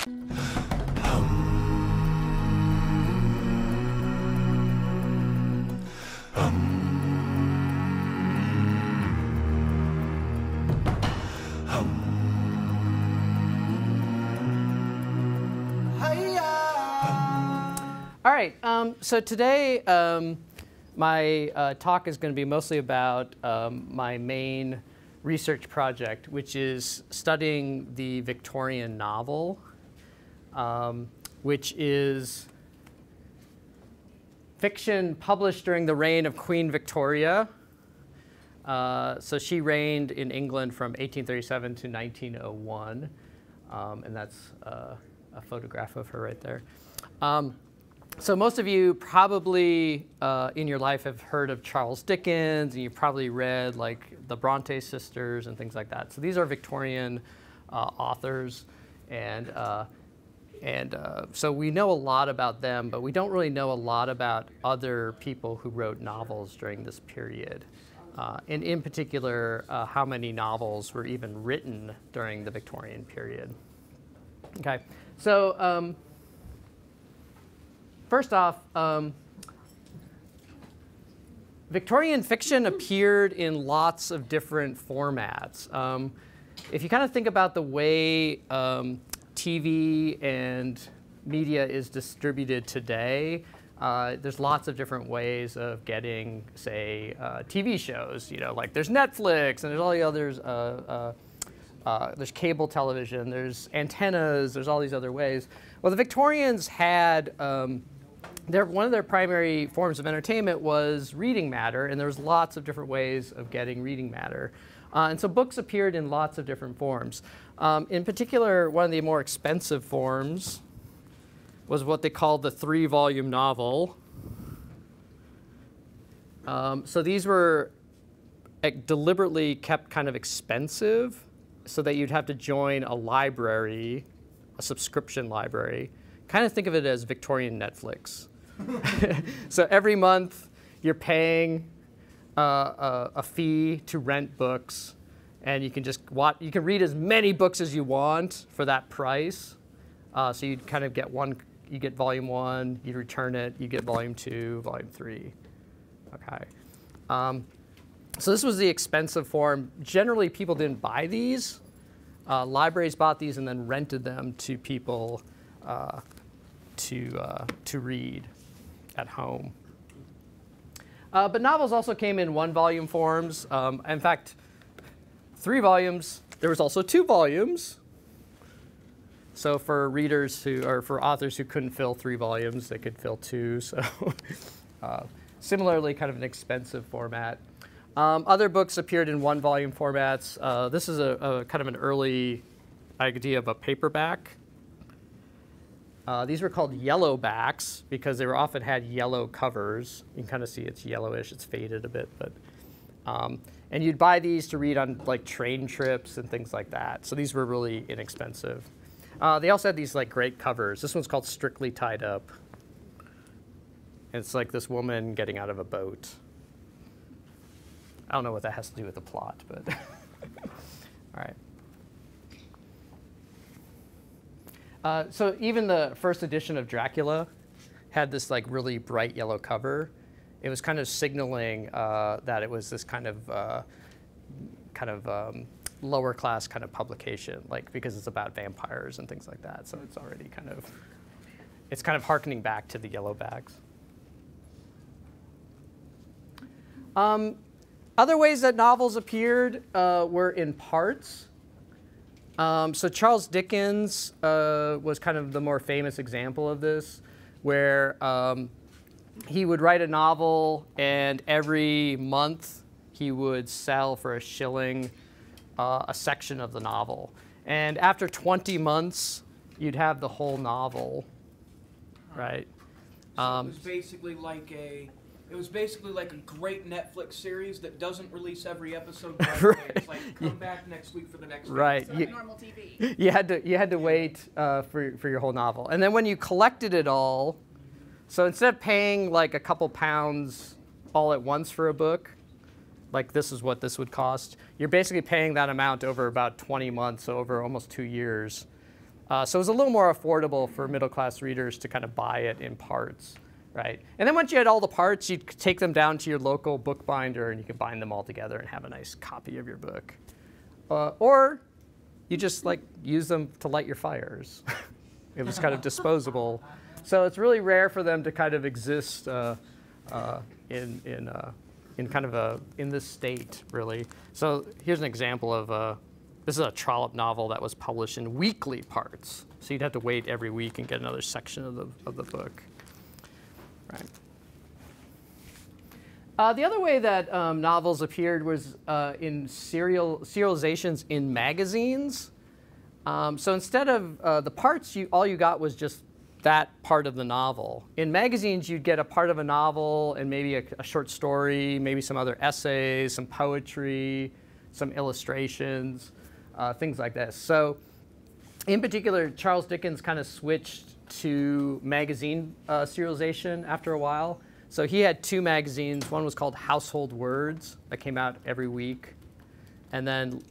All right, so today my talk is going to be mostly about my main research project, which is studying the Victorian novel, which is fiction published during the reign of Queen Victoria. So she reigned in England from 1837 to 1901, and that's a photograph of her right there. So most of you probably in your life have heard of Charles Dickens, and you've probably read like the Bronte sisters and things like that. So these are Victorian authors, and so we know a lot about them, but we don't really know a lot about other people who wrote novels during this period. And in particular, how many novels were even written during the Victorian period. Okay, so first off, Victorian fiction appeared in lots of different formats. If you kind of think about the way TV and media is distributed today, there's lots of different ways of getting, say, TV shows. You know, like there's Netflix, and there's all the others. There's cable television. There's antennas. There's all these other ways. Well, the Victorians had one of their primary forms of entertainment was reading matter, and there was lots of different ways of getting reading matter. And so books appeared in lots of different forms. In particular, one of the more expensive forms was what they called the 3-volume novel. So these were deliberately kept kind of expensive so that you'd have to join a library, a subscription library. Kind of think of it as Victorian Netflix. So every month you're paying a fee to rent books, and you can just you can read as many books as you want for that price. So you kind of get you get volume 1, you return it, you get volume 2, volume 3. Okay. So this was the expensive form. Generally, people didn't buy these. Libraries bought these and then rented them to people to read at home. But novels also came in 1-volume forms. In fact, 3 volumes. There was also 2 volumes. So for readers or for authors who couldn't fill 3 volumes, they could fill 2. So similarly, kind of an expensive format. Other books appeared in 1-volume formats. This is a kind of an early idea of a paperback. These were called yellowbacks because they were often had yellow covers. You can kind of see it's yellowish, it's faded a bit, but and you'd buy these to read on like train trips and things like that. So these were really inexpensive. They also had these like great covers. This one's called Strictly Tied Up. And it's like this woman getting out of a boat. I don't know what that has to do with the plot, but all right. So even the first edition of Dracula had this like really bright yellow cover. It was kind of signaling that it was this kind of lower class kind of publication, like because it's about vampires and things like that. So it's already kind of harkening back to the yellowbacks. Other ways that novels appeared were in parts. So Charles Dickens was kind of the more famous example of this, where he would write a novel, and every month he would sell for $1 a section of the novel. And after 20 months, you'd have the whole novel, right? So it was basically like a great Netflix series that doesn't release every episode right away. It's like, come back next week for the next right. episode. Like normal TV. You had to wait for your whole novel. And then when you collected it all, so instead of paying like a couple pounds all at once for a book, like this is what this would cost, you're basically paying that amount over about 20 months, so over almost 2 years. So it was a little more affordable for middle-class readers to kind of buy it in parts, right? And then once you had all the parts, you'd take them down to your local bookbinder, and you could bind them all together and have a nice copy of your book. Or you just like use them to light your fires. It was kind of disposable. So it's really rare for them to kind of exist in this state, really. So here's an example of this is a Trollope novel that was published in weekly parts. So you'd have to wait every week and get another section of the book. Right. The other way that novels appeared was in serializations in magazines. So instead of the parts, all you got was just that part of the novel. In magazines, you'd get a part of a novel and maybe a short story, maybe some other essays, some poetry, some illustrations, things like this. So in particular, Charles Dickens kind of switched to magazine serialization after a while. So he had two magazines. One was called Household Words that came out every week. And then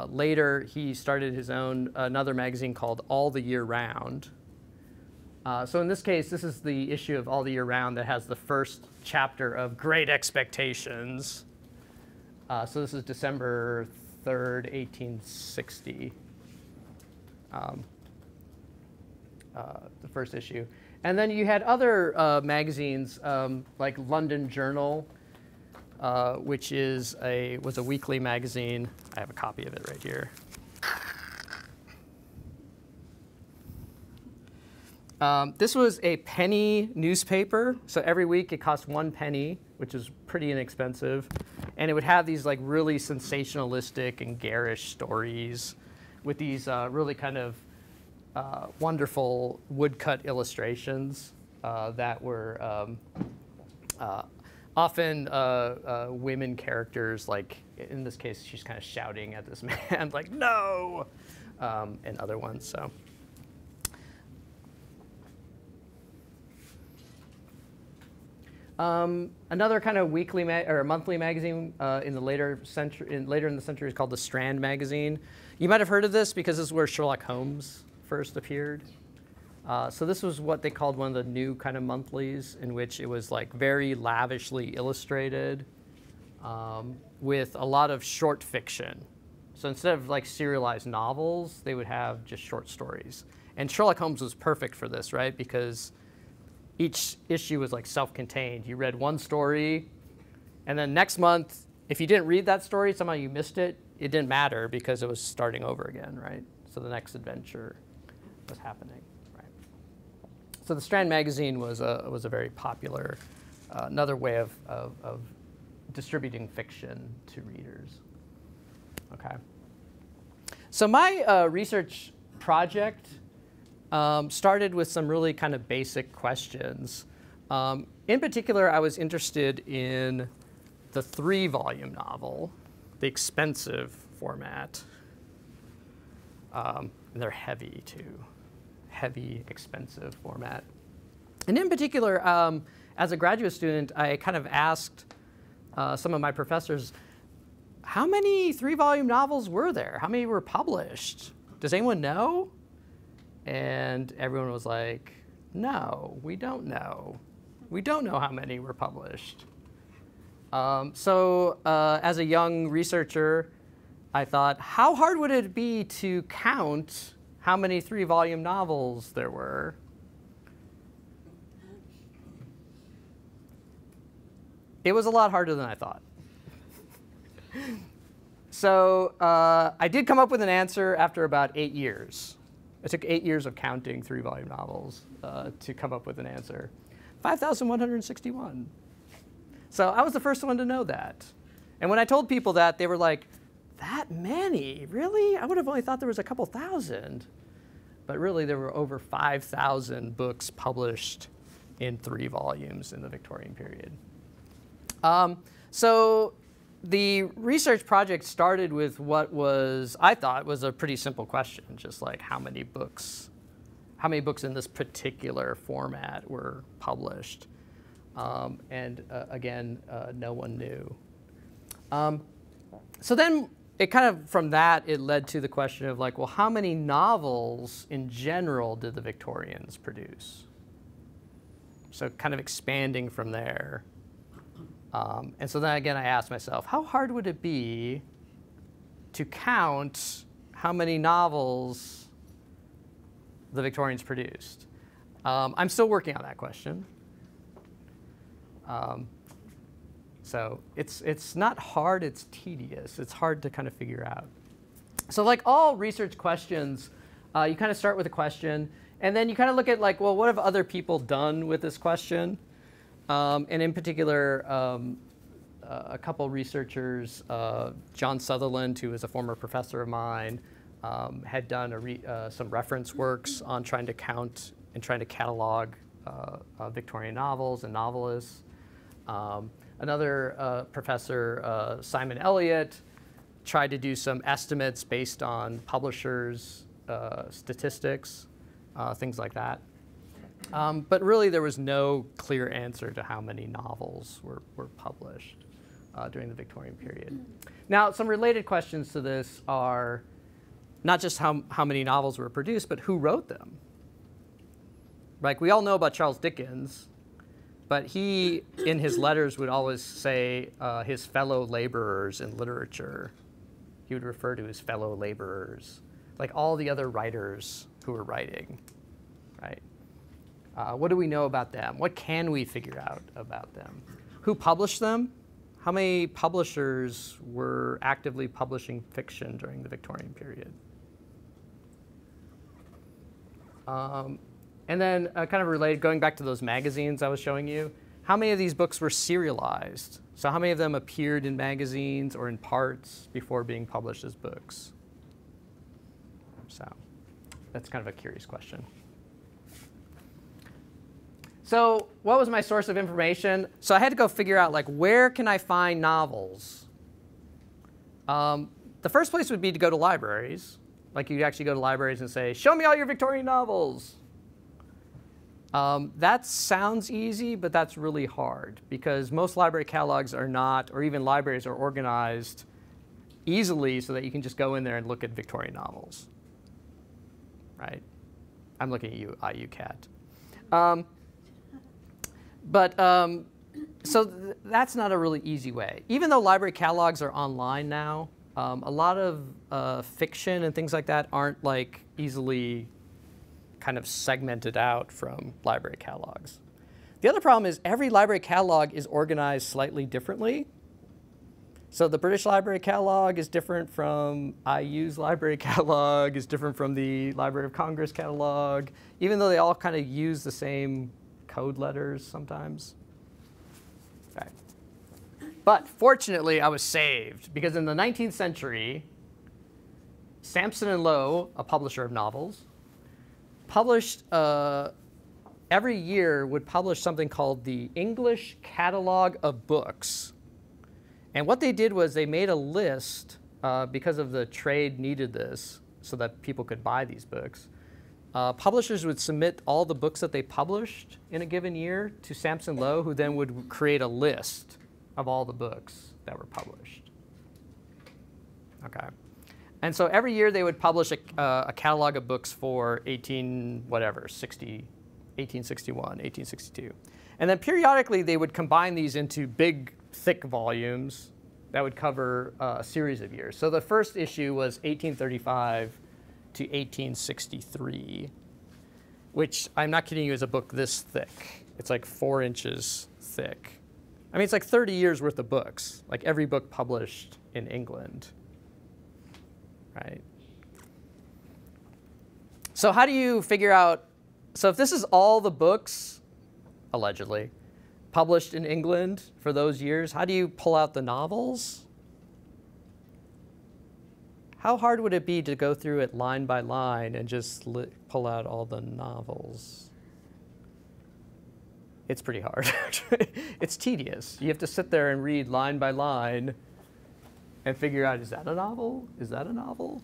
later, he started his own, another magazine called All the Year Round. So in this case, this is the issue of All the Year Round that has the first chapter of Great Expectations. So this is December 3rd, 1860, the first issue. And then you had other magazines like London Journal, which was a weekly magazine. I have a copy of it right here. This was a penny newspaper. So every week it cost 1 penny, which is pretty inexpensive. And it would have these like really sensationalistic and garish stories with these really kind of wonderful woodcut illustrations that were often women characters, like in this case, she's kind of shouting at this man, like, no, and other ones. So. Another kind of weekly or monthly magazine in the later in the century is called the Strand Magazine. You might have heard of this because this is where Sherlock Holmes first appeared. So this was what they called one of the new kind of monthlies, in which it was like very lavishly illustrated with a lot of short fiction. So instead of like serialized novels, they would have just short stories. And Sherlock Holmes was perfect for this, right? Because each issue was like self-contained. You read one story, and then next month, if you didn't read that story, somehow you missed it, it didn't matter because it was starting over again, right? So the next adventure was happening, right? So the Strand Magazine was a very popular, another way of distributing fiction to readers. Okay. So my research project started with some really kind of basic questions. In particular, I was interested in the 3-volume novel, the expensive format. And they're heavy, too. Heavy, expensive format. And in particular, as a graduate student, I kind of asked some of my professors, how many 3-volume novels were there? How many were published? Does anyone know? And everyone was like, no, we don't know. We don't know how many were published. So as a young researcher, I thought, how hard would it be to count how many 3-volume novels there were? It was a lot harder than I thought. So I did come up with an answer after about 8 years. It took 8 years of counting 3-volume novels to come up with an answer. 5,161. So I was the first one to know that. And when I told people that, they were like, that many? Really? I would have only thought there was a couple thousand. But really, there were over 5,000 books published in 3 volumes in the Victorian period. So the research project started with what I thought was a pretty simple question, just like how many books in this particular format were published. Again, no one knew. So then it kind of, from that, it led to the question of like, well, how many novels in general did the Victorians produce? So kind of expanding from there. And so then again, I asked myself, how hard would it be to count how many novels the Victorians produced? I'm still working on that question. So it's not hard, it's tedious. It's hard to kind of figure out. So like all research questions, you kind of start with a question, and then you kind of look at like, well, what have other people done with this question? And in particular, a couple researchers, John Sutherland, who is a former professor of mine, had done some reference works on trying to count and trying to catalog Victorian novels and novelists. Another professor, Simon Eliot, tried to do some estimates based on publishers' statistics, things like that. But really, there was no clear answer to how many novels were published during the Victorian period. Now, some related questions to this are not just how many novels were produced, but who wrote them. Like, we all know about Charles Dickens, but he, in his letters, would always say his fellow laborers in literature. He would refer to his fellow laborers, like all the other writers who were writing, right? What do we know about them? What can we figure out about them? Who published them? How many publishers were actively publishing fiction during the Victorian period? And then kind of related, going back to those magazines I was showing you, how many of these books were serialized? So how many of them appeared in magazines or in parts before being published as books? So that's kind of a curious question. So what was my source of information? So I had to go figure out, like, where can I find novels? The first place would be to go to libraries. Like, you'd actually go to libraries and say, show me all your Victorian novels. That sounds easy, but that's really hard because most library catalogs are not, or even libraries are organized easily so that you can just go in there and look at Victorian novels, right? I'm looking at you, IUCAT. So that's not a really easy way. Even though library catalogs are online now, a lot of fiction and things like that aren't like easily kind of segmented out from library catalogs. The other problem is every library catalog is organized slightly differently. So the British Library Catalog is different from IU's library catalog, is different from the Library of Congress catalog, even though they all kind of use the same code letters sometimes. Okay. But fortunately, I was saved because in the 19th century, Sampson & Low, a publisher of novels, published every year would publish something called the English Catalog of Books. And what they did was they made a list because of the trade needed this so that people could buy these books. Publishers would submit all the books that they published in a given year to Sampson Low, who then would create a list of all the books that were published. Okay. And so every year they would publish a catalog of books for 1861, 1862. And then periodically they would combine these into big, thick volumes that would cover a series of years. So the first issue was 1835 to 1863, which, I'm not kidding you, is a book this thick. It's like 4 inches thick. I mean, it's like 30 years worth of books, like every book published in England. Right. So how do you figure out, so if this is all the books, allegedly, published in England for those years, how do you pull out the novels? How hard would it be to go through it line by line and just pull out all the novels? It's pretty hard. It's tedious. You have to sit there and read line by line and figure out, is that a novel? Is that a novel?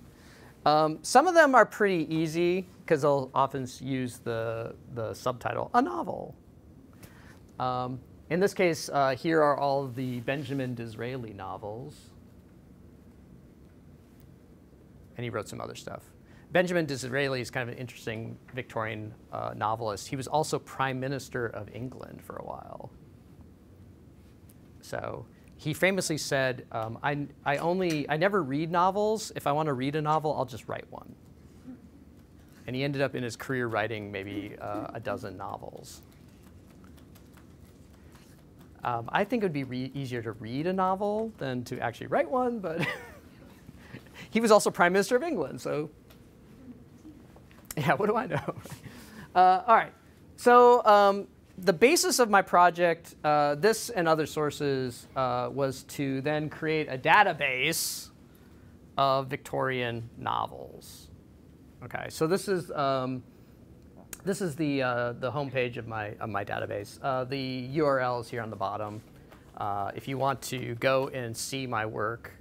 Some of them are pretty easy because they'll often use the subtitle, a novel. In this case, here are all of the Benjamin Disraeli novels. and he wrote some other stuff. Benjamin Disraeli is kind of an interesting Victorian novelist. He was also Prime Minister of England for a while. So he famously said, I never read novels. If I want to read a novel, I'll just write one. And he ended up in his career writing maybe a dozen novels. I think it would be easier to read a novel than to actually write one, but he was also Prime Minister of England, so yeah, what do I know? All right, so the basis of my project, this and other sources, was to then create a database of Victorian novels. Okay, so this is the homepage of my database. The URL is here on the bottom. If you want to go and see my work,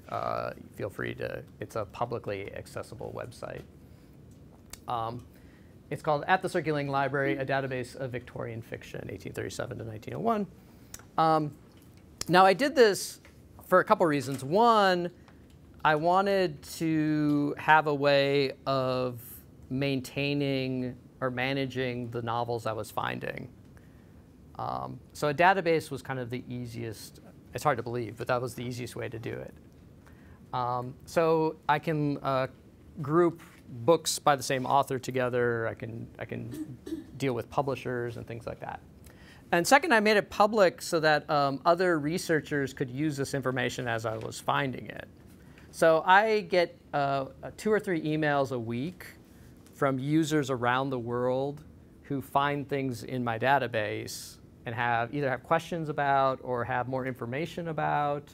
feel free to. It's a publicly accessible website. It's called At the Circulating Library, a database of Victorian fiction, 1837 to 1901. Now, I did this for a couple reasons. One, I wanted to have a way of maintaining or managing the novels I was finding. So a database was kind of the easiest. It's hard to believe, but that was the easiest way to do it. So I can group books by the same author together. I can deal with publishers and things like that. And second, I made it public so that other researchers could use this information as I was finding it. So I get 2 or 3 emails a week from users around the world who find things in my database and either have questions about or have more information about.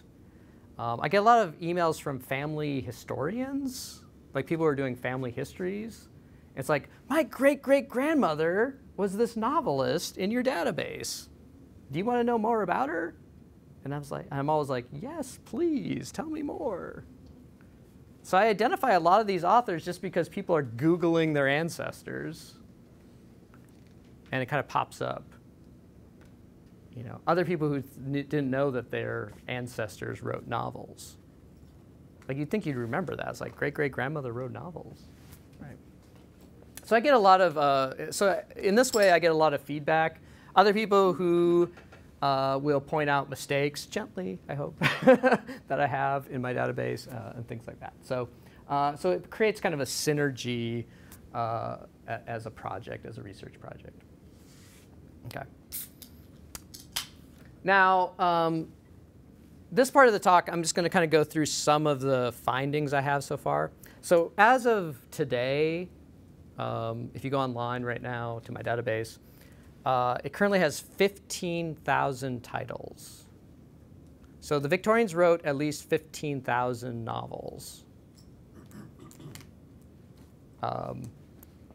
I get a lot of emails from family historians, like people who are doing family histories. It's like, my great-great-grandmother was this novelist in your database. Do you want to know more about her? And I'm always like, yes, please, tell me more. So I identify a lot of these authors just because people are Googling their ancestors, and it kind of pops up. You know, other people who didn't know that their ancestors wrote novels. Like, you'd think you'd remember that. It's like, great-great-grandmother wrote novels. Right. So I get a lot of, so in this way, I get a lot of feedback. Other people who will point out mistakes, gently, I hope, that I have in my database and things like that. So, so it creates kind of a synergy as a project, as a research project. Okay. Now, this part of the talk, I'm just going to kind of go through some of the findings I have so far. So as of today, if you go online right now to my database, it currently has 15,000 titles. So the Victorians wrote at least 15,000 novels.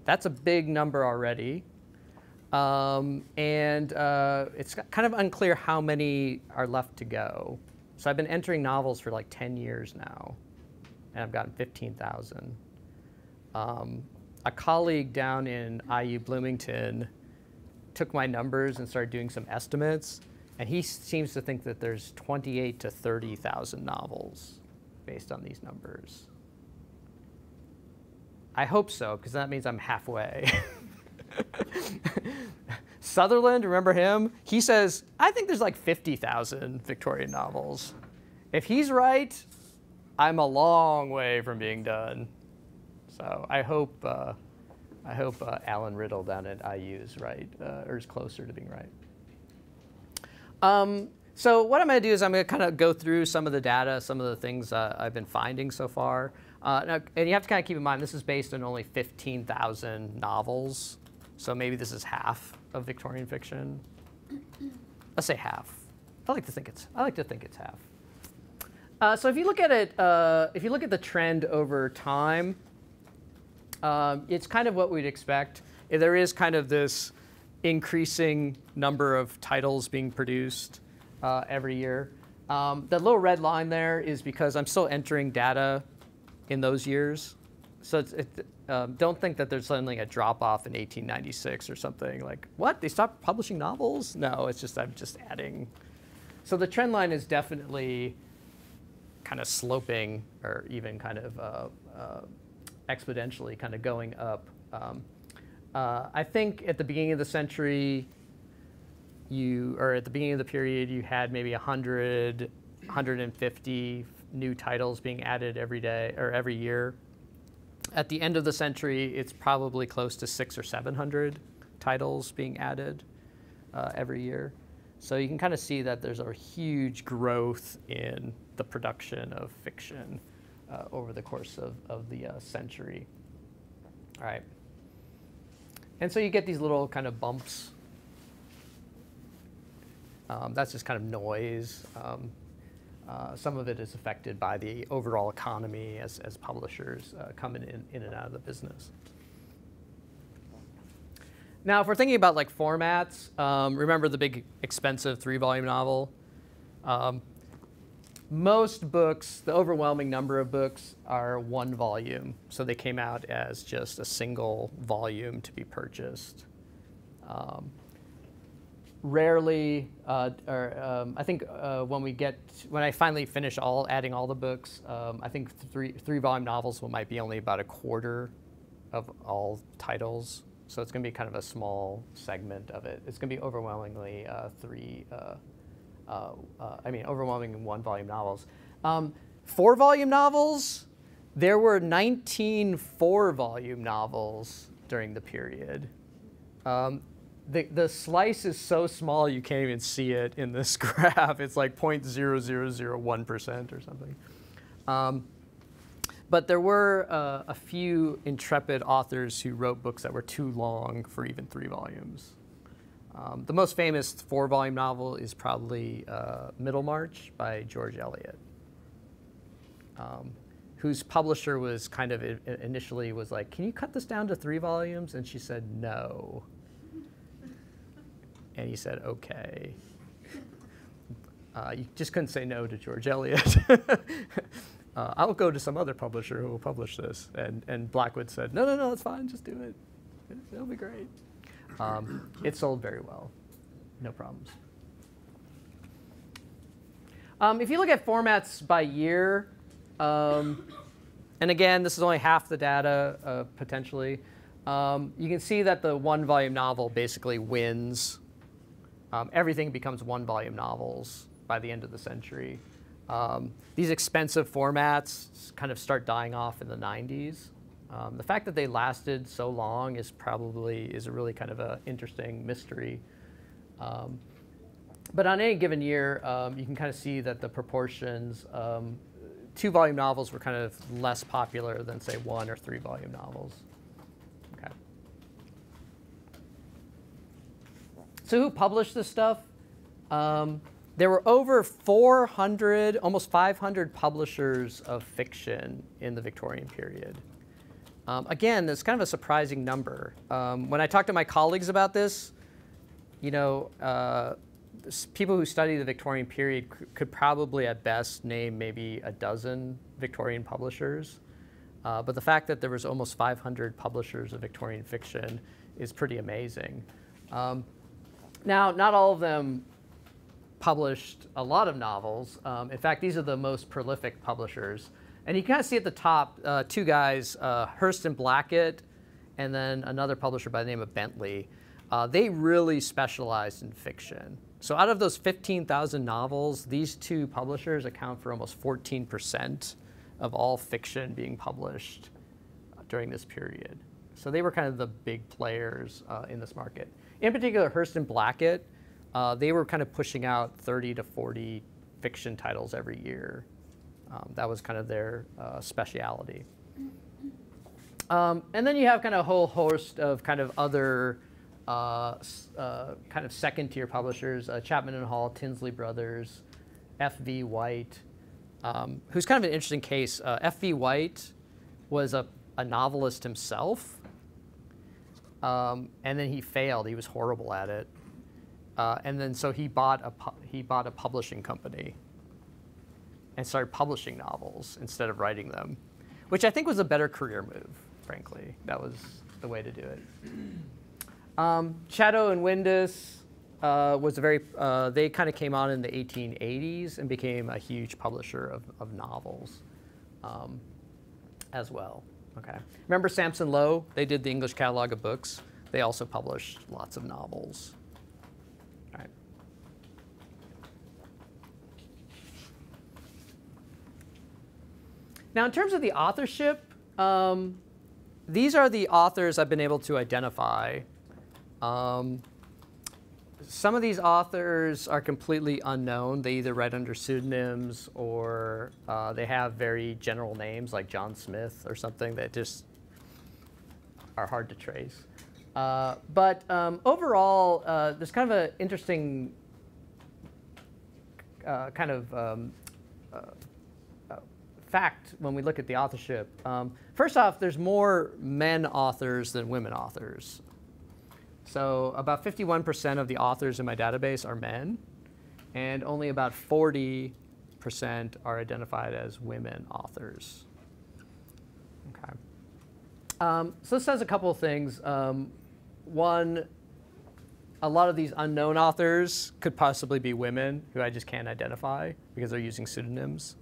That's a big number already. And it's kind of unclear how many are left to go. So I've been entering novels for like 10 years now, and I've gotten 15,000. A colleague down in IU Bloomington took my numbers and started doing some estimates, and he seems to think that there's 28 to 30,000 novels based on these numbers. I hope so, because that means I'm halfway. Sutherland, remember him? He says, I think there's like 50,000 Victorian novels. If he's right, I'm a long way from being done. So I hope Alan Riddle down at IU is right, or is closer to being right. So what I'm going to do is I'm going to kind of go through some of the data, some of the things I've been finding so far. Now, and you have to kind of keep in mind, this is based on only 15,000 novels. So maybe this is half of Victorian fiction. Let's say half. I like to think it's half. So if you look at it, if you look at the trend over time, it's kind of what we'd expect. There is kind of this increasing number of titles being produced every year. The little red line there is because I'm still entering data in those years. So don't think that there's suddenly a drop-off in 1896 or something. Like, what? They stopped publishing novels? No, it's just I'm just adding. So the trend line is definitely kind of sloping, or even kind of exponentially kind of going up. I think at the beginning of the century, at the beginning of the period, you had maybe 100, 150 new titles being added every day or every year. At the end of the century, it's probably close to 600 or 700 titles being added every year. So you can kind of see that there's a huge growth in the production of fiction over the course of the century. All right. And so you get these little kind of bumps. That's just kind of noise. Some of it is affected by the overall economy as publishers come in and out of the business. Now, if we're thinking about like formats, remember the big expensive 3-volume novel? Most books, the overwhelming number of books, are 1 volume. So they came out as just a single volume to be purchased. Rarely, I think when I finally finish adding all the books, I think 3-volume novels might be only about a quarter of all titles. So it's going to be kind of a small segment of it. It's going to be overwhelmingly overwhelming 1-volume novels. 4-volume novels, there were 19 4-volume novels during the period. The slice is so small you can't even see it in this graph. It's like 0.0001% or something. But there were a few intrepid authors who wrote books that were too long for even 3 volumes. The most famous 4-volume novel is probably Middlemarch by George Eliot, whose publisher was kind of initially was like, "Can you cut this down to 3 volumes?" And she said, "No." And he said, "Okay." You just couldn't say no to George Eliot. I'll go to some other publisher who will publish this. And Blackwood said, no, it's fine, just do it. It'll be great. It sold very well, no problems. If you look at formats by year, and again, this is only half the data, potentially, you can see that the 1-volume novel basically wins. Everything becomes 1-volume novels by the end of the century. These expensive formats kind of start dying off in the 90s. The fact that they lasted so long is a really kind of an interesting mystery. But on any given year, you can kind of see that the proportions, 2-volume novels were kind of less popular than, say, 1 or 3-volume novels. Okay. So who published this stuff? There were over 400, almost 500 publishers of fiction in the Victorian period. Again, that's kind of a surprising number. When I talk to my colleagues about this, people who study the Victorian period could probably at best name maybe a dozen Victorian publishers. But the fact that there was almost 500 publishers of Victorian fiction is pretty amazing. Now, not all of them published a lot of novels. In fact, these are the most prolific publishers. And you kind of see at the top 2 guys, Hearst and Blackett, and then another publisher by the name of Bentley. They really specialized in fiction. So out of those 15,000 novels, these 2 publishers account for almost 14% of all fiction being published during this period. So they were kind of the big players in this market. In particular, Hearst and Blackett, they were kind of pushing out 30 to 40 fiction titles every year. That was kind of their speciality. And then you have kind of a whole host of kind of other kind of second-tier publishers, Chapman and Hall, Tinsley Brothers, F.V. White, who's kind of an interesting case. F.V. White was a novelist himself, and then he failed. He was horrible at it. And then so he bought a publishing company and started publishing novels instead of writing them, which I think was a better career move, frankly. That was the way to do it. Chatto and Windus was they kind of came on in the 1880s and became a huge publisher of novels as well. Okay. Remember Sampson Low? They did the English Catalog of Books. They also published lots of novels. All right. Now, in terms of the authorship, these are the authors I've been able to identify. Some of these authors are completely unknown. They either write under pseudonyms or they have very general names like John Smith or something that just are hard to trace. But overall, there's kind of an interesting kind of fact when we look at the authorship. First off, there's more men authors than women authors. So about 51% of the authors in my database are men, and only about 40% are identified as women authors. Okay. So this says a couple of things. One, a lot of these unknown authors could possibly be women who I just can't identify because they're using pseudonyms.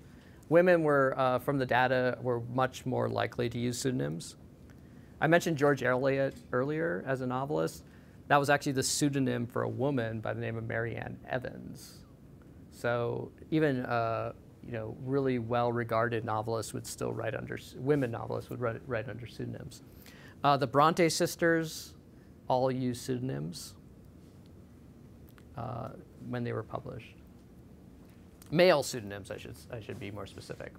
Women were, from the data, were much more likely to use pseudonyms. I mentioned George Eliot earlier as a novelist. That was actually the pseudonym for a woman by the name of Mary Ann Evans. So even really well-regarded novelists would still write under, women novelists would write under pseudonyms. The Bronte sisters all used pseudonyms when they were published. Male pseudonyms, I should be more specific.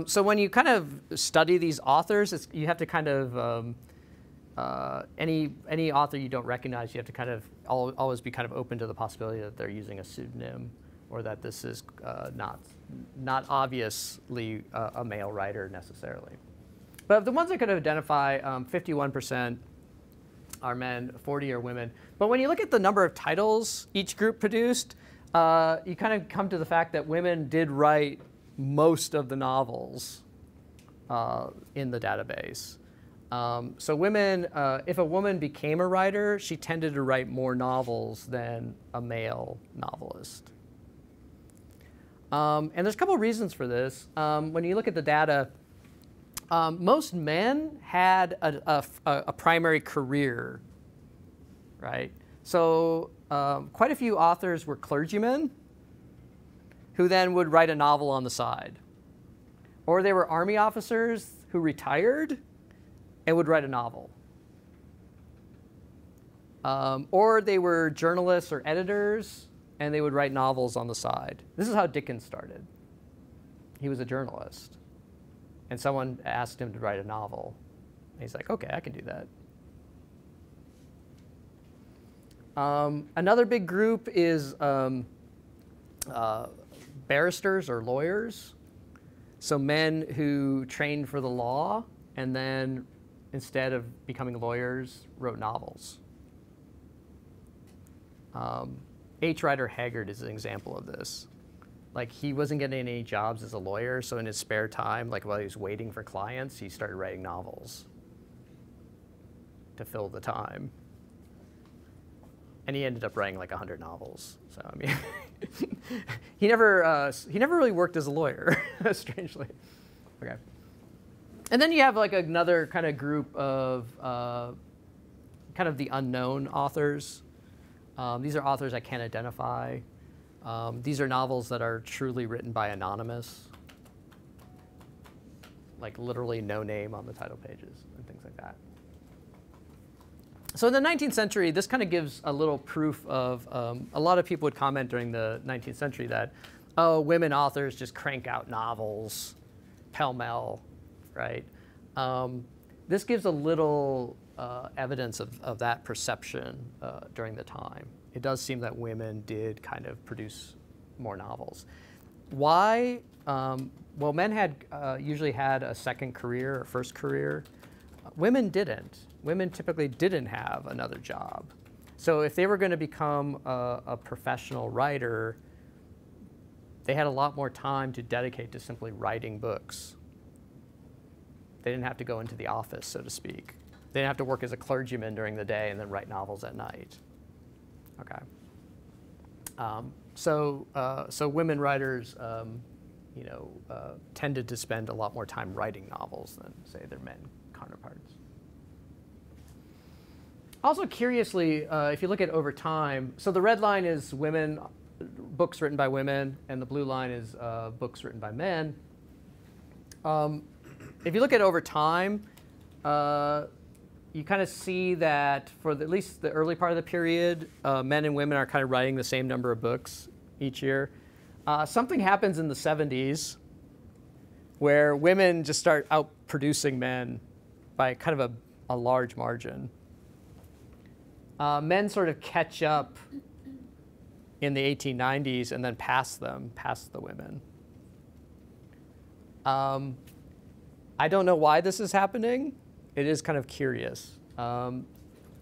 So when you kind of study these authors, you have to kind of any author you don't recognize, you have to kind of always be kind of open to the possibility that they're using a pseudonym or that this is not obviously a male writer necessarily. But the ones I could identify, 51% are men, 40 are women. But when you look at the number of titles each group produced, you kind of come to the fact that women did write most of the novels in the database. So women, if a woman became a writer, she tended to write more novels than a male novelist. And there's a couple of reasons for this. When you look at the data, most men had a primary career, right? So quite a few authors were clergymen who then would write a novel on the side. Or they were army officers who retired and would write a novel. Or they were journalists or editors, and they would write novels on the side. This is how Dickens started. He was a journalist, and someone asked him to write a novel. And he's like, okay, I can do that. Another big group is barristers or lawyers. So men who trained for the law and then, instead of becoming lawyers, wrote novels. H. Rider Haggard is an example of this. Like, he wasn't getting any jobs as a lawyer, so in his spare time, like while he was waiting for clients, he started writing novels to fill the time. And he ended up writing like 100 novels. So I mean, he never really worked as a lawyer, strangely. Okay. And then you have like another kind of group of kind of the unknown authors. These are authors I can't identify. These are novels that are truly written by anonymous, like literally no name on the title pages and things like that. So in the 19th century, this kind of gives a little proof of, a lot of people would comment during the 19th century that, oh, women authors just crank out novels pell-mell, right? This gives a little evidence of that perception during the time. It does seem that women did kind of produce more novels. Why? Well, men had usually had a second career or first career. Women didn't. Women typically didn't have another job. So if they were going to become a professional writer, they had a lot more time to dedicate to simply writing books. They didn't have to go into the office, so to speak. They didn't have to work as a clergyman during the day and then write novels at night. Okay. So women writers, tended to spend a lot more time writing novels than, say, their men counterparts. Also, curiously, if you look at over time, so the red line is books written by women, and the blue line is books written by men. If you look at over time, you kind of see that for at least the early part of the period, men and women are kind of writing the same number of books each year. Something happens in the 70s where women just start outproducing men by kind of a large margin. Men sort of catch up in the 1890s and then pass the women. I don't know why this is happening. It is kind of curious.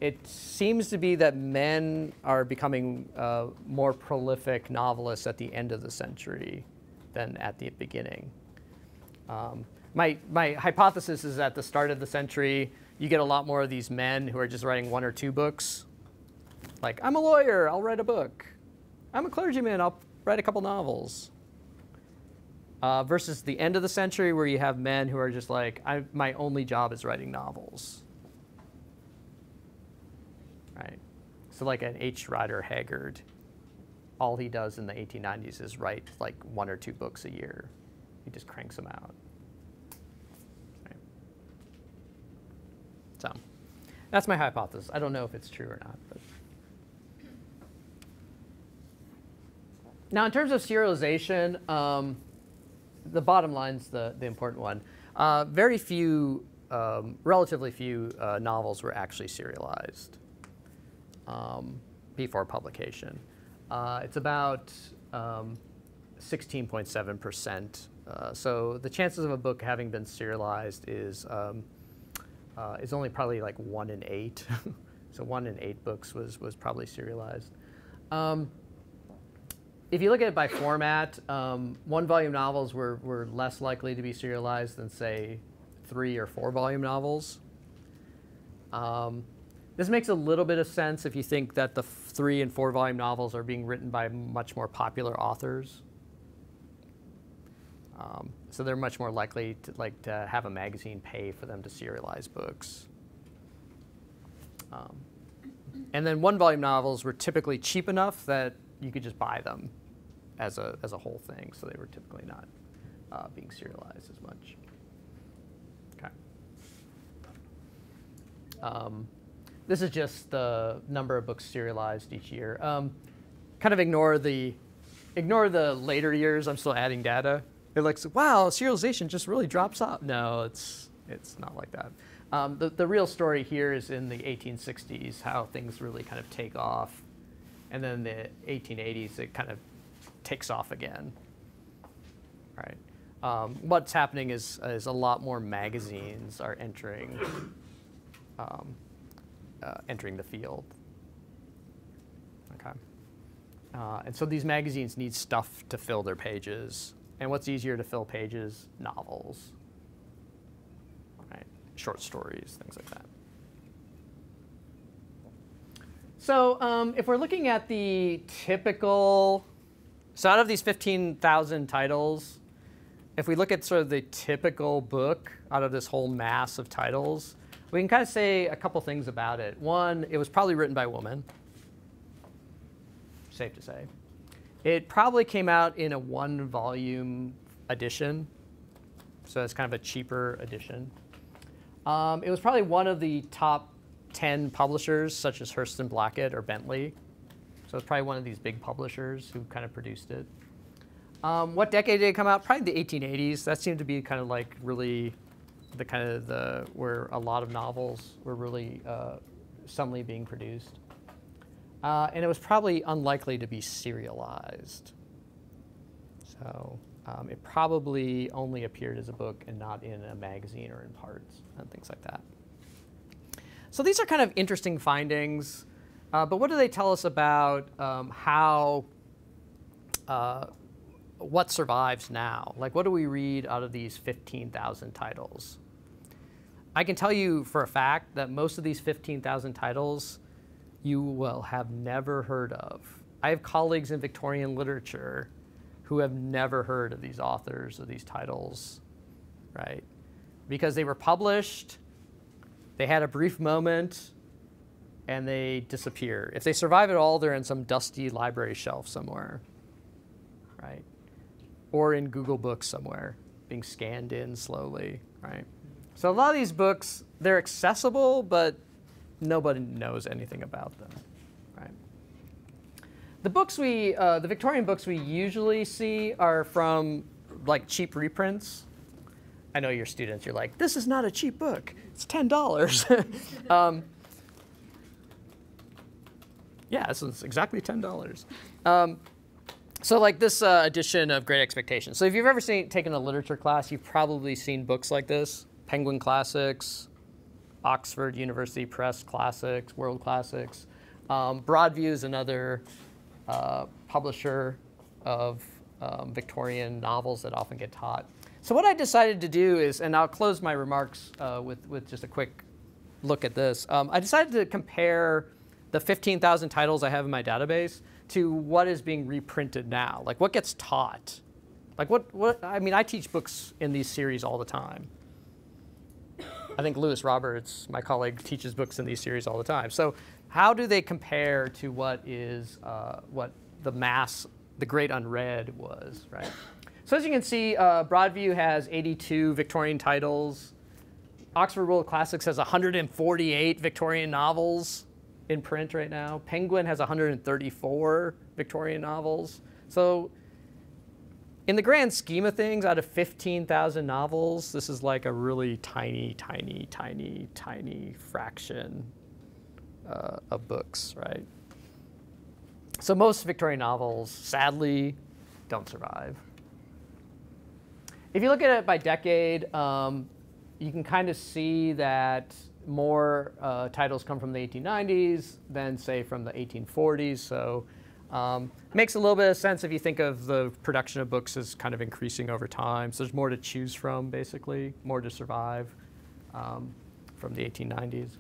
It seems to be that men are becoming more prolific novelists at the end of the century than at the beginning. My hypothesis is at the start of the century, you get a lot more of these men who are just writing 1 or 2 books. Like, I'm a lawyer, I'll write a book. I'm a clergyman, I'll write a couple novels. Versus the end of the century where you have men who are just like, my only job is writing novels. Right? So like an H. Rider Haggard, all he does in the 1890s is write like 1 or 2 books a year. He just cranks them out. Right? So that's my hypothesis. I don't know if it's true or not. But. Now in terms of serialization, the bottom line's the important one. Relatively few novels were actually serialized before publication. It's about 16.7%. So the chances of a book having been serialized is only probably like 1 in 8. So 1 in 8 books was probably serialized. If you look at it by format, 1-volume novels were less likely to be serialized than, say, 3 or 4-volume novels. This makes a little bit of sense if you think that the 3 and 4-volume novels are being written by much more popular authors. So they're much more likely to have a magazine pay for them to serialize books. And then 1-volume novels were typically cheap enough that you could just buy them as a whole thing, so they were typically not being serialized as much. Okay. This is just the number of books serialized each year. Kind of ignore the later years. I'm still adding data. They're like, wow, serialization just really drops off. No, it's not like that. The real story here is in the 1860s, how things really kind of take off. And then the 1880s, it kind of takes off again. Right. What's happening is a lot more magazines are entering the field. Okay. And so these magazines need stuff to fill their pages. And what's easier to fill pages? Novels. Right. Short stories, things like that. So if we're looking at the typical, so out of these 15,000 titles, if we look at sort of the typical book out of this whole mass of titles, we can kind of say a couple things about it. One, it was probably written by a woman. Safe to say. It probably came out in a 1-volume edition, so it's kind of a cheaper edition. It was probably one of the top 10 publishers, such as Hearst and Blackett or Bentley. So it's probably one of these big publishers who kind of produced it. What decade did it come out? Probably the 1880s. That seemed to be kind of like really where a lot of novels were really suddenly being produced. And it was probably unlikely to be serialized. So it probably only appeared as a book and not in a magazine or in parts and things like that. So these are kind of interesting findings. But what do they tell us about what survives now? Like, what do we read out of these 15,000 titles? I can tell you for a fact that most of these 15,000 titles you will have never heard of. I have colleagues in Victorian literature who have never heard of these authors or these titles, right? Because they were published, they had a brief moment, and they disappear. If they survive at all, they're in some dusty library shelf somewhere, right? Or in Google Books somewhere, being scanned in slowly, right? So a lot of these books, they're accessible, but nobody knows anything about them, right? The Victorian books we usually see are from like cheap reprints. I know your students, you're like, this is not a cheap book, it's $10. Yeah, this is exactly $10. So like this edition of Great Expectations. So if you've ever taken a literature class, you've probably seen books like this: Penguin Classics, Oxford University Press Classics, World Classics. Broadview is another publisher of Victorian novels that often get taught. So what I decided to do is, and I'll close my remarks with just a quick look at this. I decided to compare the 15,000 titles I have in my database to what is being reprinted now. Like what gets taught. Like I mean, I teach books in these series all the time. I think Lewis Roberts, my colleague, teaches books in these series all the time. So how do they compare to what the Great Unread was, right? So as you can see, Broadview has 82 Victorian titles. Oxford World Classics has 148 Victorian novels in print right now. Penguin has 134 Victorian novels. So in the grand scheme of things, out of 15,000 novels, this is like a really tiny, tiny, tiny, tiny fraction of books, right? So most Victorian novels, sadly, don't survive. If you look at it by decade, you can kind of see that more titles come from the 1890s than, say, from the 1840s. So makes a little bit of sense if you think of the production of books as kind of increasing over time. So there's more to choose from, basically, more to survive from the 1890s.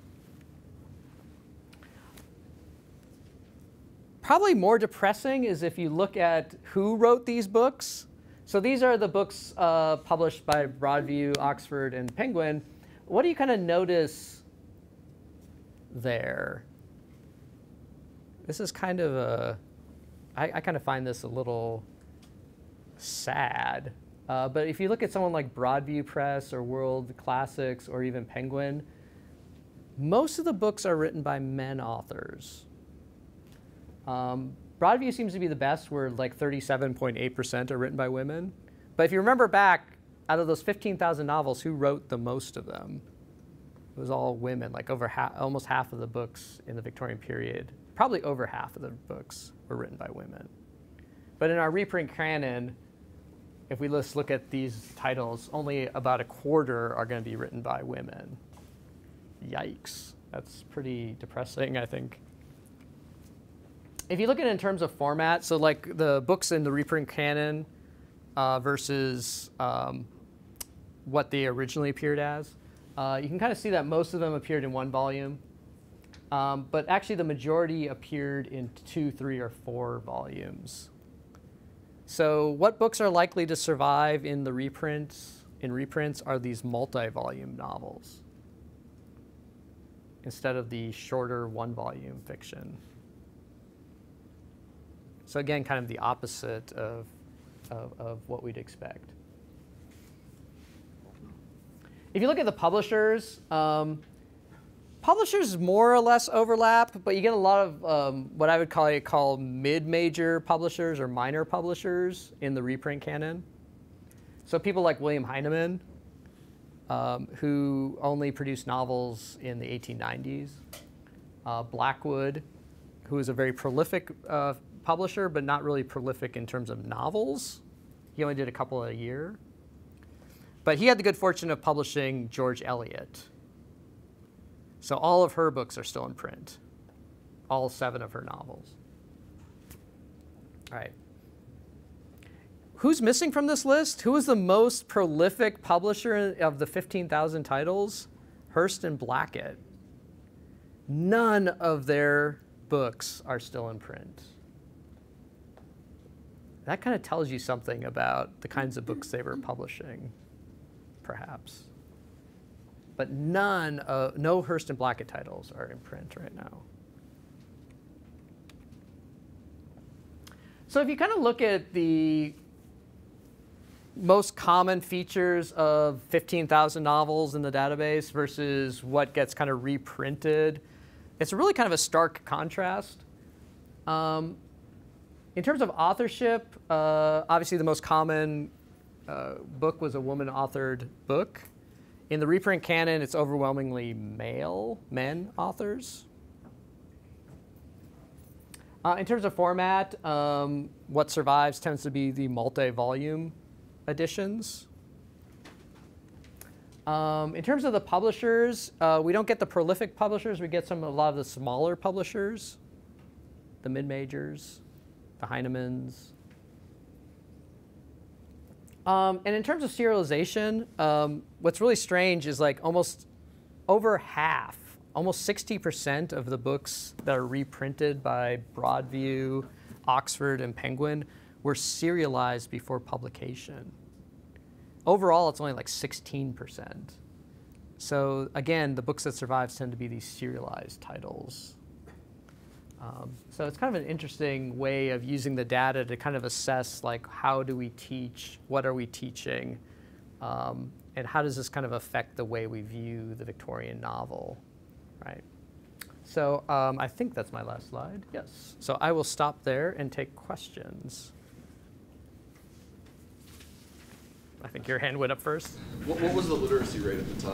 Probably more depressing is if you look at who wrote these books. So these are the books published by Broadview, Oxford, and Penguin. What do you kind of notice there? This is kind of I kind of find this a little sad. But if you look at someone like Broadview Press or World Classics or even Penguin, most of the books are written by men authors. Broadview seems to be the best, where like 37.8% are written by women. But if you remember back, out of those 15,000 novels, who wrote the most of them? It was all women, like almost half of the books in the Victorian period, probably over half of the books were written by women. But in our reprint canon, if we just look at these titles, only about a quarter are going to be written by women. Yikes. That's pretty depressing, I think. If you look at it in terms of format, so like the books in the reprint canon versus what they originally appeared as, you can kind of see that most of them appeared in one volume. But actually the majority appeared in 2, 3, or 4 volumes. So what books are likely to survive in the reprints are these multi-volume novels instead of the shorter one-volume fiction. So again, kind of the opposite of what we'd expect. If you look at the publishers, publishers more or less overlap, but you get a lot of what I would call mid-major publishers or minor publishers in the reprint canon. So people like William Heinemann, who only produced novels in the 1890s. Blackwood, who is a very prolific publisher, but not really prolific in terms of novels. He only did a couple a year. But he had the good fortune of publishing George Eliot. So all of her books are still in print, all 7 of her novels. All right. Who's missing from this list? Who is the most prolific publisher of the 15,000 titles? Hearst and Blackett. None of their books are still in print. that kind of tells you something about the kinds of books they were publishing, perhaps. But no Hearst and Blackett titles are in print right now. So if you kind of look at the most common features of 15,000 novels in the database versus what gets kind of reprinted, it's really kind of a stark contrast. In terms of authorship, obviously the most common book was a woman-authored book. In the reprint canon, it's overwhelmingly men authors. In terms of format, what survives tends to be the multi-volume editions. In terms of the publishers, we don't get the prolific publishers. We get a lot of the smaller publishers, the mid-majors, the Heinemans. And in terms of serialization, what's really strange is like almost over half, almost 60% of the books that are reprinted by Broadview, Oxford, and Penguin were serialized before publication. Overall, it's only like 16%. So again, the books that survive tend to be these serialized titles. So it's kind of an interesting way of using the data to kind of assess like how do we teach, what are we teaching, and how does this kind of affect the way we view the Victorian novel, right? So I think that's my last slide. Yes. So I will stop there and take questions. I think your hand went up first. What was the literacy rate at the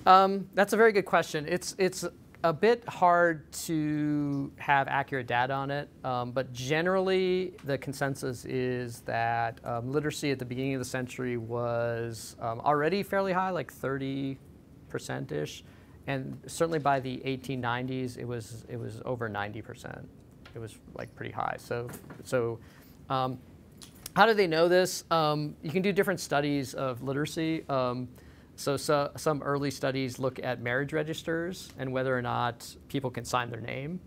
time? That's a very good question. It's a bit hard to have accurate data on it, but generally the consensus is that literacy at the beginning of the century was already fairly high, like 30%-ish, and certainly by the 1890s it was over 90%. It was like pretty high. So how do they know this? You can do different studies of literacy. So some early studies look at marriage registers and whether or not people can sign their name,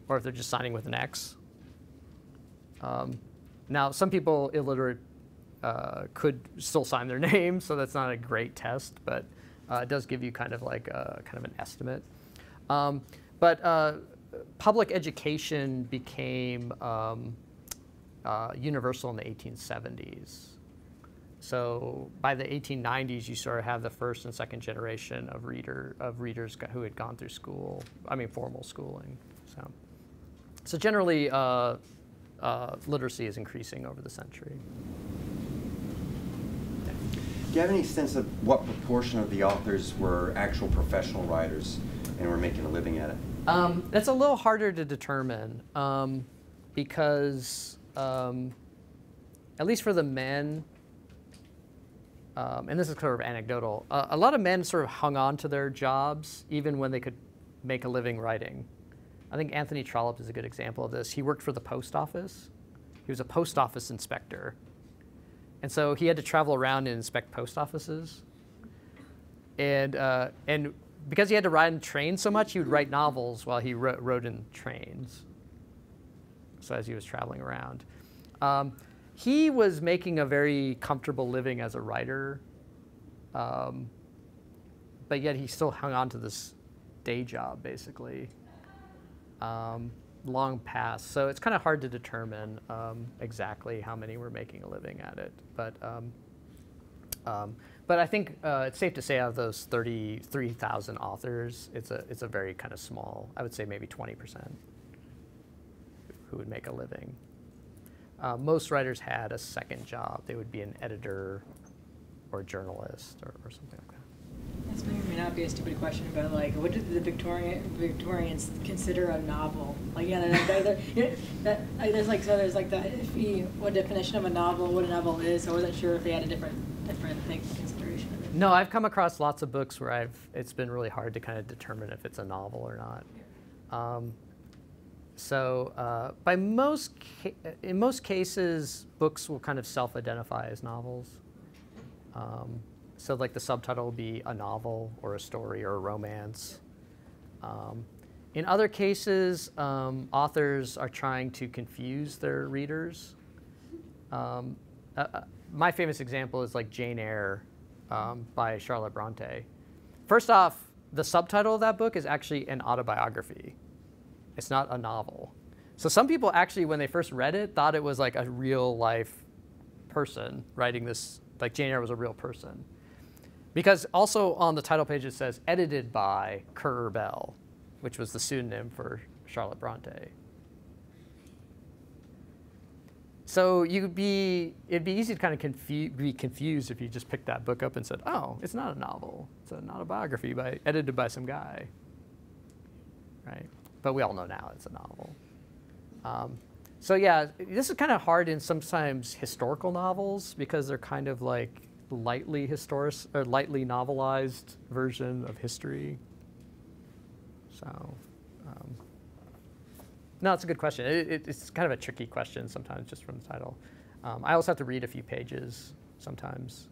or if they're just signing with an X. Now, some people illiterate could still sign their name, so that's not a great test, but it does give you kind of like kind of an estimate. But public education became universal in the 1870s. So by the 1890s, you sort of have the first and second generation of readers who had gone through school, formal schooling. So generally, literacy is increasing over the century. Do you have any sense of what proportion of the authors were actual professional writers and were making a living at it? That's a little harder to determine because, at least for the men, and this is sort of anecdotal, a lot of men sort of hung on to their jobs even when they could make a living writing. I think Anthony Trollope is a good example of this. He worked for the post office. He was a post office inspector. And so he had to travel around and inspect post offices. And because he had to ride in trains so much, he would write novels while he rode in trains. So as he was traveling around. He was making a very comfortable living as a writer, but yet he still hung on to this day job, basically, long past. So it's kind of hard to determine exactly how many were making a living at it. But I think it's safe to say out of those 33,000 authors, it's a very kind of small, I would say maybe 20% who would make a living. Most writers had a second job. They would be an editor or a journalist or something like that. This may or may not be a stupid question, but like, what did the Victorians consider a novel? Like, there's like the iffy what definition of a novel, what a novel is. I wasn't sure if they had a different consideration of it. No, I've come across lots of books where it's been really hard to kind of determine if it's a novel or not. So in most cases, books will kind of self-identify as novels. So like the subtitle will be a novel or a story or a romance. In other cases, authors are trying to confuse their readers. My famous example is like Jane Eyre by Charlotte Bronte. First off, the subtitle of that book is actually an autobiography. It's not a novel. So some people actually, when they first read it, thought it was like a real life person writing this, like Jane Eyre was a real person. Because also on the title page it says, edited by Currer Bell, which was the pseudonym for Charlotte Bronte. So it'd be easy to kind of be confused if you just picked that book up and said, oh, it's not a novel. It's an autobiography edited by some guy, right? But we all know now it's a novel. So yeah, this is kind of hard in sometimes historical novels because they're kind of like lightly novelized version of history. So, no, it's a good question. It's kind of a tricky question sometimes just from the title. I also have to read a few pages sometimes.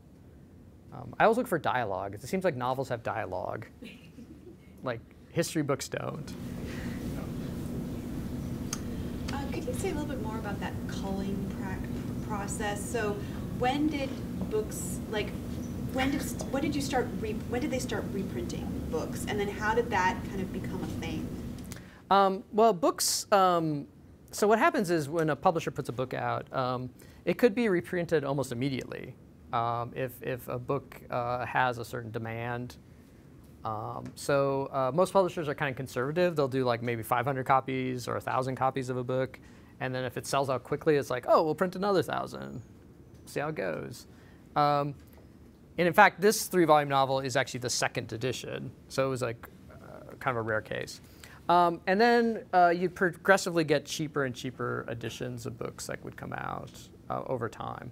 I always look for dialogue. It seems like novels have dialogue, like history books don't. Could you say a little bit more about that culling process? So, when did books when did they start reprinting books, and then how did that kind of become a thing? Well, books. So what happens is when a publisher puts a book out, it could be reprinted almost immediately if a book has a certain demand. Most publishers are kind of conservative. They'll do like maybe 500 copies or 1,000 copies of a book. And then if it sells out quickly, it's like, oh, we'll print another 1,000. See how it goes. And in fact, this 3-volume novel is actually the second edition. So it was like kind of a rare case. And then you progressively get cheaper and cheaper editions of books that would come out over time.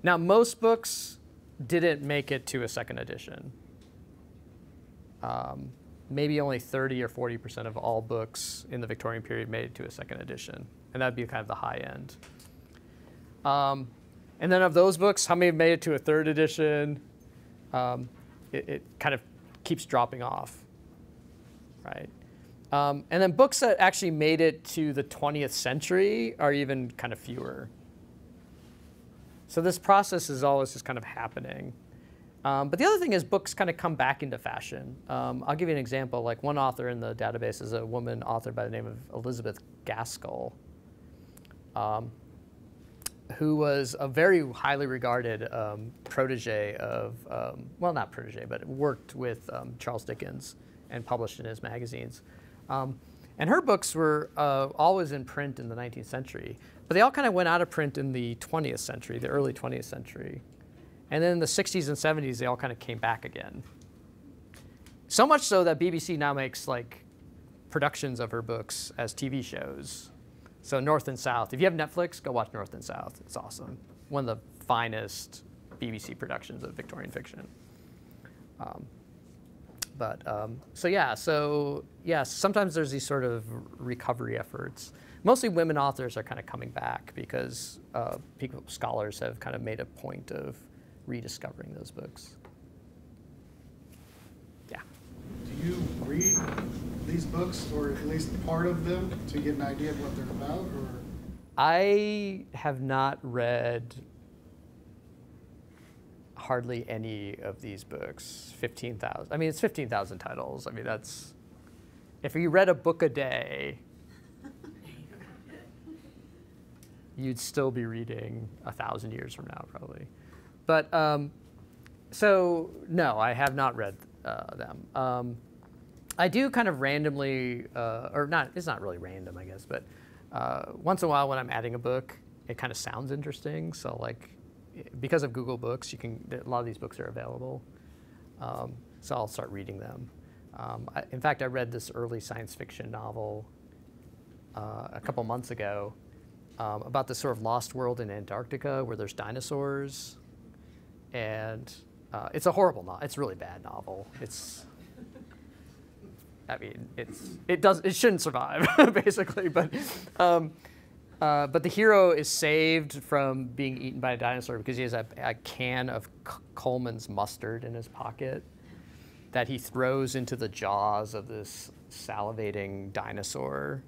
Now, most books didn't make it to a second edition. Maybe only 30 or 40% of all books in the Victorian period made it to a second edition. And that'd be kind of the high end. And then of those books, how many made it to a third edition? It kind of keeps dropping off, right? And then books that actually made it to the 20th century are even kind of fewer. So this process is always just kind of happening. But the other thing is books kind of come back into fashion. I'll give you an example. Like one author in the database is a woman author by the name of Elizabeth Gaskell, who was a very highly regarded protege of, well, not protege, but worked with Charles Dickens and published in his magazines. And her books were always in print in the 19th century, but they all kind of went out of print in the 20th century, the early 20th century. And then in the 60s and 70s, they all kind of came back again. So much so that BBC now makes like productions of her books as TV shows. So North and South. If you have Netflix, go watch North and South. It's awesome. One of the finest BBC productions of Victorian fiction. So yeah, sometimes there's these sort of recovery efforts. Mostly women authors are kind of coming back because scholars have kind of made a point of rediscovering those books. Yeah. Do you read these books, or at least part of them, to get an idea of what they're about? Or? I have not read hardly any of these books. 15,000. I mean, it's 15,000 titles. I mean, that's, if you read a book a day, you'd still be reading 1,000 years from now, probably. But so no, I have not read them. I do kind of randomly, or not, it's not really random, I guess, but once in a while when I'm adding a book, it kind of sounds interesting. So like, because of Google Books, a lot of these books are available. So I'll start reading them. In fact, I read this early science fiction novel a couple months ago about this sort of lost world in Antarctica where there's dinosaurs. And it's a horrible novel. It's a really bad novel. It shouldn't survive, basically. But the hero is saved from being eaten by a dinosaur because he has a can of Coleman's mustard in his pocket that he throws into the jaws of this salivating dinosaur,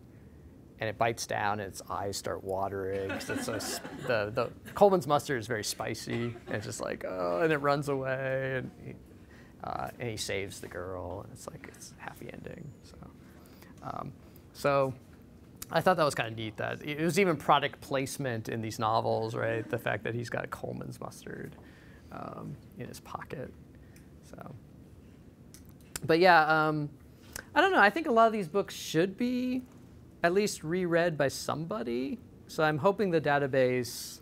and it bites down and its eyes start watering. The Coleman's mustard is very spicy, and it's just like, oh, and it runs away, and he saves the girl, and it's like it's a happy ending. So I thought that was kind of neat that it was even product placement in these novels, right? The fact that he's got Coleman's mustard in his pocket. So, but yeah, I don't know. I think a lot of these books should be at least reread by somebody. So I'm hoping the database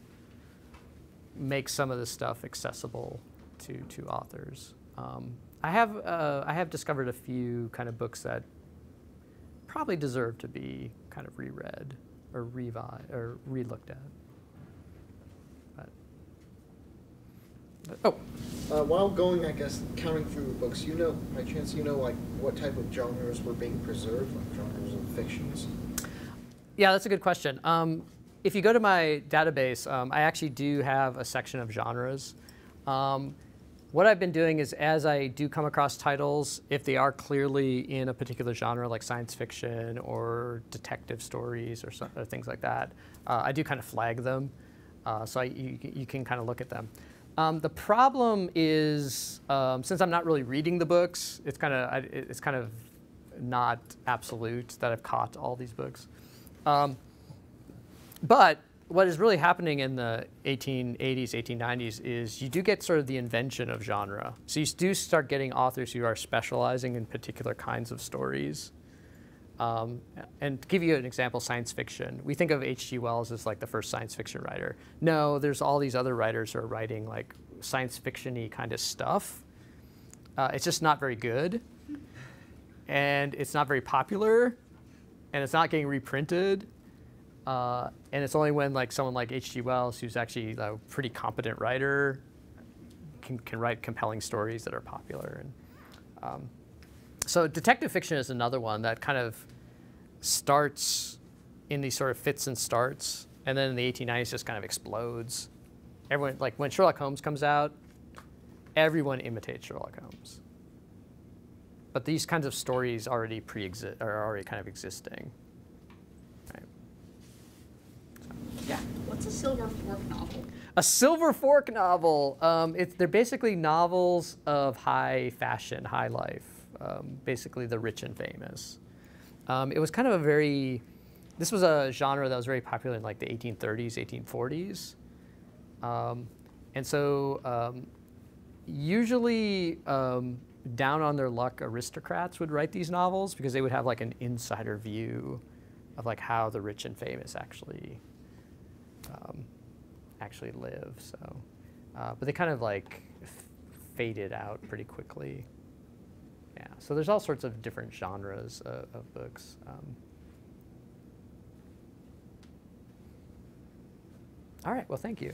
makes some of this stuff accessible to authors. I have discovered a few kind of books that probably deserve to be kind of reread or relooked at. While going, I guess, counting through the books, by chance, like what type of genres were being preserved, like genres of fictions? Yeah, that's a good question. If you go to my database, I actually do have a section of genres. What I've been doing is, as I do come across titles, if they are clearly in a particular genre, like science fiction or detective stories or things like that, I do kind of flag them, so you can kind of look at them. The problem is, since I'm not really reading the books, it's kind of not absolute that I've caught all these books. But what is really happening in the 1880s, 1890s is you do get sort of the invention of genre. So you do start getting authors who are specializing in particular kinds of stories. And to give you an example, science fiction. We think of H.G. Wells as like the first science fiction writer. No, there's all these other writers who are writing like science fiction-y kind of stuff. It's just not very good. And it's not very popular. And it's not getting reprinted. And it's only when like someone like H.G. Wells, who's actually a pretty competent writer, can write compelling stories that are popular. And so detective fiction is another one that kind of starts in these sort of fits and starts, and then in the 1890s just kind of explodes. Everyone, like when Sherlock Holmes comes out, everyone imitates Sherlock Holmes. But these kinds of stories are already kind of existing. Right. So, yeah. What's a silver fork novel? A silver fork novel. They're basically novels of high fashion, high life. Basically the rich and famous. It was kind of this was a genre that was very popular in like the 1830s, 1840s. And so usually down on their luck aristocrats would write these novels because they would have like an insider view of like how the rich and famous actually live. So, but they kind of like faded out pretty quickly. Yeah, so there's all sorts of different genres of books. All right, well, thank you.